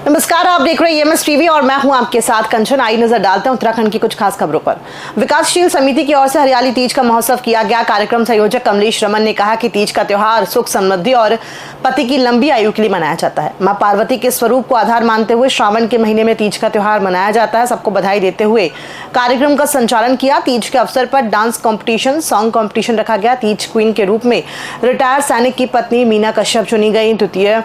नमस्कार, आप देख रहे हैं एमएस टीवी और मैं हूं आपके साथ कंचन। आई नजर डालते हैं उत्तराखंड की कुछ खास खबरों पर। विकासशील समिति की ओर से हरियाली तीज का महोत्सव किया गया। कार्यक्रम संयोजक कमलेश रमन ने कहा कि तीज का त्योहार सुख समृद्धि और पति की लंबी आयु के लिए मनाया जाता है। मां पार्वती के स्वरूप को आधार मानते हुए श्रावण के महीने में तीज का त्योहार मनाया जाता है। सबको बधाई देते हुए कार्यक्रम का संचालन किया। तीज के अवसर पर डांस कॉम्पिटिशन, सॉन्ग कॉम्पिटिशन रखा गया। तीज क्वीन के रूप में रिटायर्ड सैनिक की पत्नी मीना कश्यप चुनी गई। द्वितीय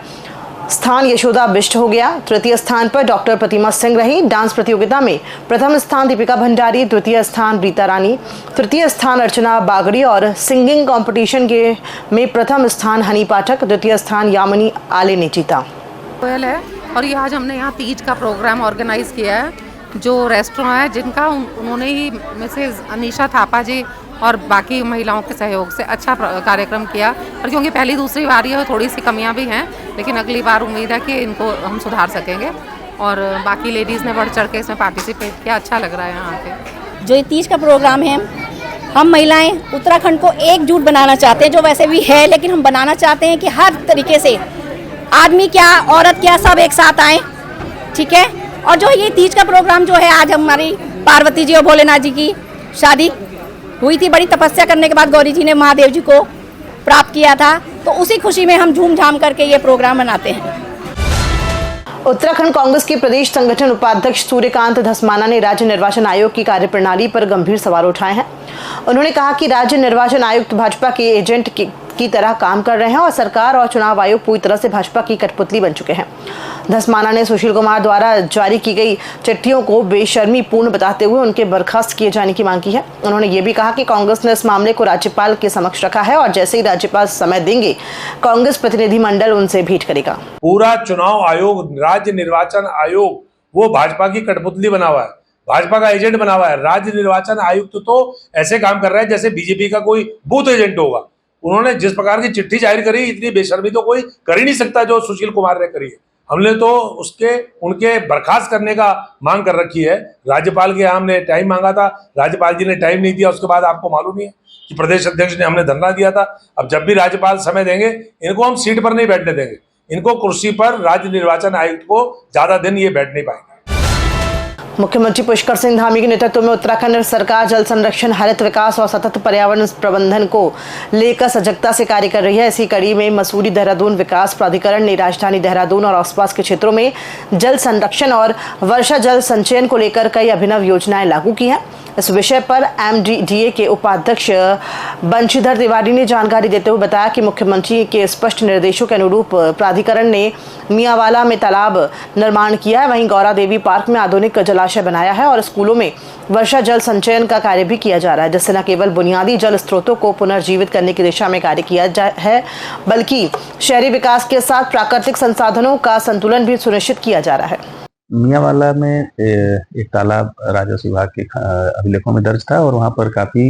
स्थान यशोदा बिष्ट हो गया। तृतीय स्थान पर डॉक्टर प्रतिमा सिंह रही। डांस प्रतियोगिता में प्रथम स्थान दीपिका भंडारी, द्वितीय स्थान रीता रानी, तृतीय स्थान अर्चना बागड़ी और सिंगिंग कंपटीशन में प्रथम स्थान हनी पाठक, द्वितीय स्थान यामिनी आले ने जीता। है और ये आज हमने यहाँ तीज का प्रोग्राम ऑर्गेनाइज किया है। जो रेस्टोरेंट है जिनका उन्होंने ही मिसेज अनीशा थापा जी और बाकी महिलाओं के सहयोग से अच्छा कार्यक्रम किया। और क्योंकि पहली दूसरी बार है थोड़ी सी कमियां भी हैं, लेकिन अगली बार उम्मीद है कि इनको हम सुधार सकेंगे। और बाकी लेडीज़ ने बढ़ चढ़ के इसमें पार्टिसिपेट किया। अच्छा लग रहा है यहाँ पे। जो तीज का प्रोग्राम है, हम महिलाएं उत्तराखंड को एकजुट बनाना चाहते हैं, जो वैसे भी है, लेकिन हम बनाना चाहते हैं कि हर तरीके से आदमी क्या औरत क्या सब एक साथ आए, ठीक है। और जो ये तीज का प्रोग्राम जो है, आज हमारी पार्वती जी और भोलेनाथ जी की शादी हुई थी। बड़ी तपस्या करने के बाद गौरी जी ने महादेव जी को प्राप्त किया था, तो उसी खुशी में हम झूम झाम करके ये प्रोग्राम मनाते हैं। उत्तराखंड कांग्रेस के प्रदेश संगठन उपाध्यक्ष सूर्यकांत धस्माना ने राज्य निर्वाचन आयोग की कार्यप्रणाली पर गंभीर सवाल उठाए हैं। उन्होंने कहा कि राज्य निर्वाचन आयुक्त भाजपा के एजेंट की तरह काम कर रहे हैं और सरकार और चुनाव आयोग पूरी तरह से भाजपा की कठपुतली बन चुके हैं। धस्माना ने सुशील कुमार द्वारा जारी की गई चिट्ठियों को बेशर्मी पूर्ण बताते हुए उनके बर्खास्त किए जाने की मांग की है। उन्होंने ये भी कहा कि कांग्रेस ने इस मामले को राज्यपाल के समक्ष रखा है और जैसे ही राज्यपाल समय देंगे, कांग्रेस प्रतिनिधिमंडल उनसे भेंट करेगा। पूरा चुनाव आयोग, राज्य निर्वाचन आयोग, वो भाजपा की कठपुतली बना हुआ है, भाजपा का एजेंट बना हुआ है। राज्य निर्वाचन आयुक्त तो ऐसे काम कर रहा है जैसे बीजेपी का कोई बूथ एजेंट होगा। उन्होंने जिस प्रकार की चिट्ठी जारी करी, इतनी बेशर्मी तो कोई कर ही नहीं सकता जो सुशील कुमार ने करी है। हमने तो उनके बर्खास्त करने का मांग कर रखी है। राज्यपाल के हमने टाइम मांगा था, राज्यपाल जी ने टाइम नहीं दिया। उसके बाद आपको मालूम ही है कि प्रदेश अध्यक्ष ने हमने धरना दिया था। अब जब भी राज्यपाल समय देंगे, इनको हम सीट पर नहीं बैठने देंगे। इनको कुर्सी पर राज्य निर्वाचन आयुक्त को ज्यादा दिन ये बैठ नहीं पाएंगे। मुख्यमंत्री पुष्कर सिंह धामी के नेतृत्व में उत्तराखंड सरकार जल संरक्षण, हरित विकास और सतत पर्यावरण प्रबंधन को लेकर सजगता से कार्य कर रही है। इसी कड़ी में मसूरी देहरादून विकास प्राधिकरण ने राजधानी देहरादून और आसपास के क्षेत्रों में जल संरक्षण और वर्षा जल संचयन को लेकर कई अभिनव योजनाएं लागू की हैं। इस विषय पर एमडीडीए के उपाध्यक्ष बंशीधर तिवारी ने जानकारी देते हुए बताया कि मुख्यमंत्री के स्पष्ट निर्देशों के अनुरूप प्राधिकरण ने मियावाला में तालाब निर्माण किया है। वहीं गौरा देवी पार्क में आधुनिक जलाशय बनाया है और स्कूलों में वर्षा जल संचयन का कार्य भी किया जा रहा है, जिससे न केवल बुनियादी जल स्रोतों को पुनर्जीवित करने की दिशा में कार्य किया है, बल्कि शहरी विकास के साथ प्राकृतिक संसाधनों का संतुलन भी सुनिश्चित किया जा रहा है। मियावाला में एक तालाब राजस्व विभाग के अभिलेखों में दर्ज था और वहाँ पर काफी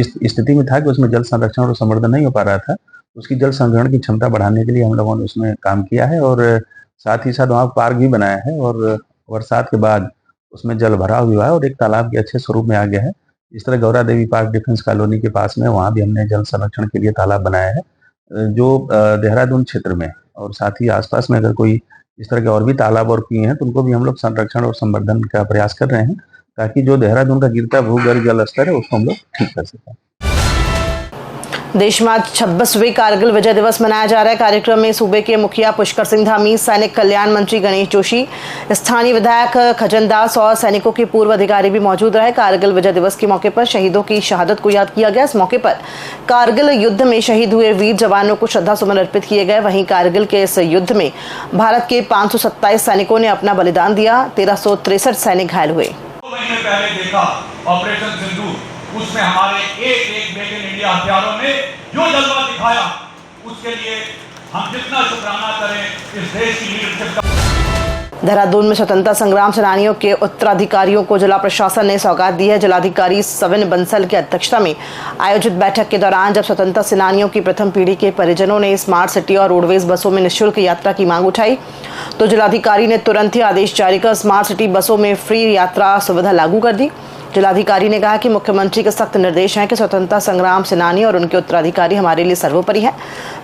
इस स्थिति में था कि उसमें जल संरक्षण और संवर्धन नहीं हो पा रहा था। उसकी जल संग्रहण की क्षमता बढ़ाने के लिए हम लोगों ने उसमें काम किया है और साथ ही साथ वहाँ पार्क भी बनाया है और बरसात के बाद उसमें जल भराव भी हुआ है और एक तालाब के अच्छे स्वरूप में आ गया है। इस तरह Gaura Devi park defence colony के पास में वहाँ भी हमने जल संरक्षण के लिए तालाब बनाया है, जो देहरादून क्षेत्र में और साथ ही आसपास में अगर कोई इस तरह के और भी तालाब और कुएं हैं तो उनको भी हम लोग संरक्षण और संवर्धन का प्रयास कर रहे हैं, ताकि जो देहरादून का गिरता भूगर्भ जल स्तर है उसको हम लोग ठीक कर सकें। देश में आज 26वें कारगिल विजय दिवस मनाया जा रहा है। कार्यक्रम में सूबे के मुखिया पुष्कर सिंह धामी, सैनिक कल्याण मंत्री गणेश जोशी, स्थानीय विधायक खजन दास और सैनिकों के पूर्व अधिकारी भी मौजूद रहे। कारगिल विजय दिवस के मौके पर शहीदों की शहादत को याद किया गया। इस मौके पर कारगिल युद्ध में शहीद हुए वीर जवानों को श्रद्धा सुमन अर्पित किए गए। वहीं कारगिल के इस युद्ध में भारत के 527 सैनिकों ने अपना बलिदान दिया। 1363 सैनिक घायल हुए। 2 महीने पहले देखा ऑपरेशन सिंधु, उसमें हमारे एक मेक इन इंडिया हथियारों ने जो जज्बा दिखाया, उसके लिए हम जितना शुक्राना करें इस देश की लीडरशिप का। देहरादून में स्वतंत्रता संग्राम सेनानियों के उत्तराधिकारियों को जिला प्रशासन ने सौगात दी है। जिलाधिकारी सविन बंसल की अध्यक्षता में आयोजित बैठक के दौरान जब स्वतंत्रता सेनानियों की प्रथम पीढ़ी के परिजनों ने स्मार्ट सिटी और रोडवेज बसों में निःशुल्क यात्रा की मांग उठाई, तो जिलाधिकारी ने तुरंत ही आदेश जारी कर स्मार्ट सिटी बसों में फ्री यात्रा सुविधा लागू कर दी। जिलाधिकारी ने कहा कि मुख्यमंत्री के सख्त निर्देश हैं कि स्वतंत्रता संग्राम सेनानी और उनके उत्तराधिकारी हमारे लिए सर्वोपरि हैं।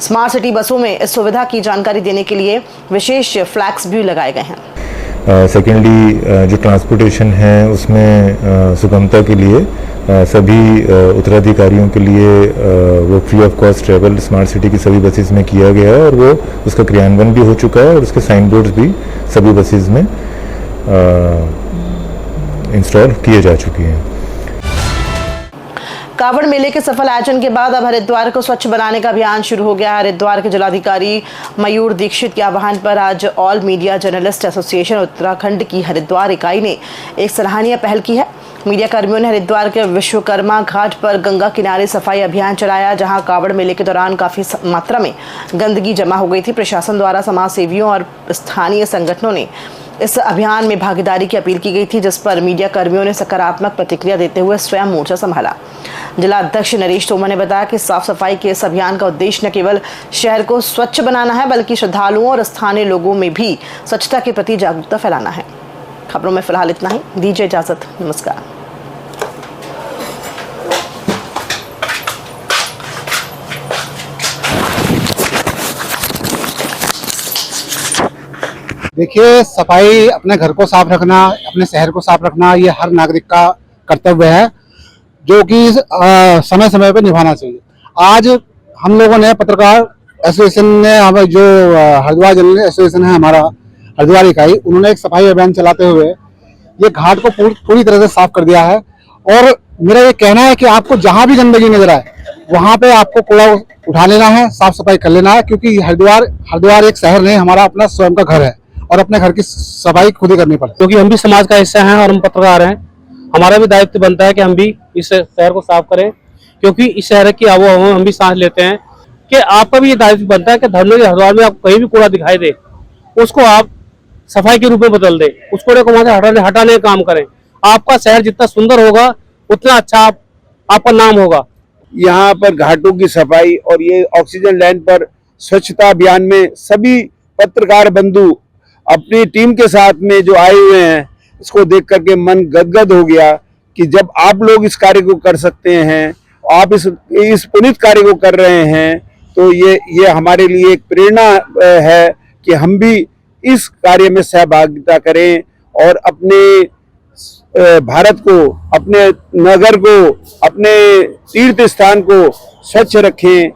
स्मार्ट सिटी बसों में इस सुविधा की जानकारी देने के लिए विशेष फ्लैग्स भी लगाए गए हैं। सेकेंडली जो ट्रांसपोर्टेशन है उसमें सुगमता के लिए सभी उत्तराधिकारियों के लिए वो free of cost travel smart city की सभी बसेस में किया गया है और वो उसका क्रियान्वयन भी हो चुका है और उसके साइन बोर्ड्स भी सभी बसेस में इंस्टॉल किए जा चुके हैं। कांवड़ मेले के सफल आयोजन के बाद अब हरिद्वार को स्वच्छ बनाने का अभियान शुरू हो गया है। हरिद्वार के जिलाधिकारी मयूर दीक्षित के आह्वान पर आज all media journalist association Uttarakhand की हरिद्वार इकाई ने एक सराहनीय पहल की है। मीडिया कर्मियों ने हरिद्वार के विश्वकर्मा घाट पर गंगा किनारे सफाई अभियान चलाया, जहां कांवड़ मेले के दौरान काफी मात्रा में गंदगी जमा हो गई थी। प्रशासन द्वारा समाज सेवियों और स्थानीय संगठनों ने इस अभियान में भागीदारी की अपील की गई थी, जिस पर मीडिया कर्मियों ने सकारात्मक प्रतिक्रिया देते हुए स्वयं मोर्चा संभाला। जिला अध्यक्ष नरेश तोमर ने बताया कि साफ सफाई के इस अभियान का उद्देश्य न केवल शहर को स्वच्छ बनाना है, बल्कि श्रद्धालुओं और स्थानीय लोगों में भी स्वच्छता के प्रति जागरूकता फैलाना है। खबरों में फिलहाल इतना ही। दीजिए इजाजत, नमस्कार। देखिए, सफाई, अपने घर को साफ रखना, अपने शहर को साफ रखना, ये हर नागरिक का कर्तव्य है, जो कि समय समय पर निभाना चाहिए। आज हम लोगों ने पत्रकार एसोसिएशन ने, हमें जो हरिद्वार जर्नलिस्ट एसोसिएशन है हमारा हरिद्वार इकाई, उन्होंने एक सफाई अभियान चलाते हुए ये घाट को पूरी तरह से साफ कर दिया है। और मेरा ये कहना है कि आपको जहां भी गंदगी नजर आए वहां पे आपको कूड़ा उठा लेना है, साफ सफाई कर लेना है, क्योंकि हरिद्वार एक शहर नहीं, हमारा अपना स्वयं का घर है और अपने घर की सफाई खुद ही करनी पड़ती है। क्योंकि हम भी समाज का हिस्सा हैं और हम पत्रकार हैं, हमारा भी दायित्व बनता है कि हम भी इस शहर को साफ करें, क्योंकि इस शहर की आबो हवा हम भी सांस लेते हैं। कि आपका भी ये दायित्व बनता है कि धर्मनगर हरिद्वार में आपको कहीं भी कूड़ा दिखाई दे, उसको आप सफाई के रूप में बदल दे, उस कूड़े को वहां से हटाने का काम करें। आपका शहर जितना सुंदर होगा उतना अच्छा आपका नाम होगा। यहाँ पर घाटों की सफाई और ये ऑक्सीजन लैंड पर स्वच्छता अभियान में सभी पत्रकार बंधु अपनी टीम के साथ में जो आए हुए हैं, इसको देख करके मन गदगद हो गया कि जब आप लोग इस कार्य को कर सकते हैं, आप इस पुनीत कार्य को कर रहे हैं, तो ये हमारे लिए एक प्रेरणा है कि हम भी इस कार्य में सहभागिता करें और अपने भारत को, अपने नगर को, अपने तीर्थ स्थान को स्वच्छ रखें।